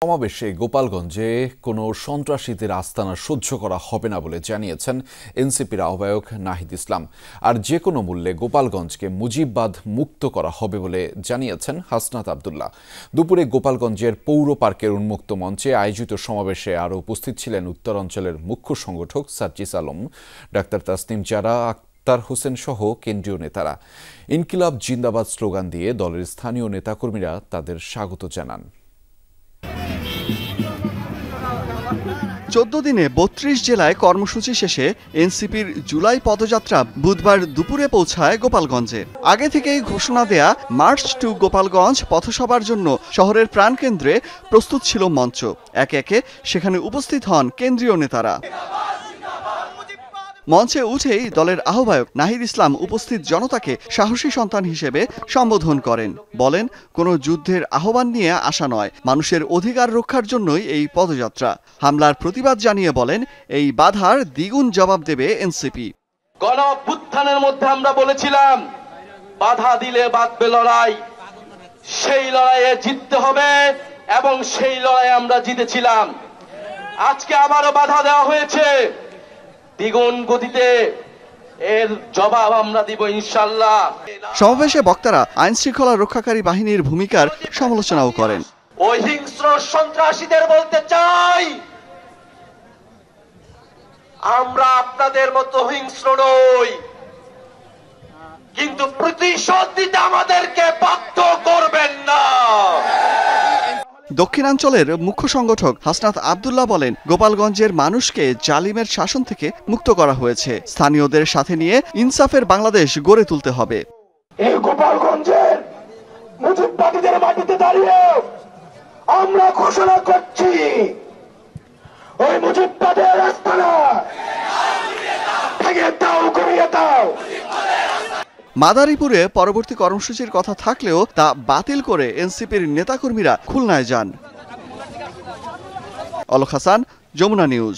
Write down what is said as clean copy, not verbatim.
সমাবেশে গোপালগঞ্জে কোনো সন্ত্রাসীদের আস্তানা সহ্য করা হবে না বলে জানিয়েছেন এনসিপির আহ্বায়ক নাহিদ ইসলাম। আর যে কোনো মূল্যে গোপালগঞ্জকে মুজিববাদ মুক্ত করা হবে বলে জানিয়েছেন হাসনাত আব্দুল্লাহ। দুপুরে গোপালগঞ্জের পৌর পার্কের উন্মুক্ত মঞ্চে আয়োজিত সমাবেশে আরও উপস্থিত ছিলেন উত্তরাঞ্চলের মুখ্য সংগঠক সার্জিস আলম, ডাক্তার তাসনিম জারা, আক্তার হোসেন সহ কেন্দ্রীয় নেতারা। ইনকিলাব জিন্দাবাদ স্লোগান দিয়ে দলের স্থানীয় নেতাকর্মীরা তাদের স্বাগত জানান। 14 দিনে 32 জেলায় কর্মসূচি শেষে এনসিপির জুলাই পদযাত্রা বুধবার দুপুরে পৌঁছায় গোপালগঞ্জে। আগে থেকেই ঘোষণা দেয়া মার্চ টু গোপালগঞ্জ পথসভার জন্য শহরের প্রাণকেন্দ্রে প্রস্তুত ছিল মঞ্চ। একে একে সেখানে উপস্থিত হন কেন্দ্রীয় নেতারা। মঞ্চে উঠেই দলের আহ্বায়ক নাহিদ ইসলাম উপস্থিত জনতাকে সাহসী সন্তান হিসেবে সম্বোধন করেন। বলেন, কোনো যুদ্ধের আহ্বান নিয়ে আসা নয়, মানুষের অধিকার রক্ষার জন্যই এই পদযাত্রা। হামলার প্রতিবাদ জানিয়ে বলেন, এই বাধার দ্বিগুণ জবাব দেবে এনসিপি। গণ অভ্যুত্থানের মধ্যে আমরা বলেছিলাম, বাধা দিলে বাঁধবে লড়াই, সেই লড়াইয়ে জিততে হবে এবং সেই লড়াইয়ে আমরা জিতেছিলাম। আজকে আবারও বাধা দেওয়া হয়েছে, দ্বিগুণ গতিতে এর জবাব আমরা দিব ইনশাআল্লাহ। সমাবেশে বক্তারা আইন শৃঙ্খলা রক্ষাকারী বাহিনীর ভূমিকার সমালোচনাও করেন। ওই হিংস্র সন্ত্রাসীদের বলতে চাই, আমরা আপনাদের মতো হিংস্র নই, কিন্তু প্রতিশোধ দিতে আমাদেরকে বাধ্য করবেন না। দক্ষিণাঞ্চলের মুখ্য সংগঠক হাসনাত আব্দুল্লাহ বলেন, গোপালগঞ্জের মানুষকে জালিমের শাসন থেকে মুক্ত করা হয়েছে। স্থানীয়দের সাথে নিয়ে ইনসাফের বাংলাদেশ গড়ে তুলতে হবে। এই গোপালগঞ্জের মুজিববাদীদের মাটিতে দাঁড়িয়ে আমরা ঘোষণা করছি, ওই মুজিববাদের আস্তানা ভেঙে দাও, গড়িয়ে দাও। মাদারীপুরে পরবর্তী কর্মসূচির কথা থাকলেও তা বাতিল করে এনসিপির নেতাকর্মীরা খুলনায় যান। অলক হাসান, যমুনা নিউজ।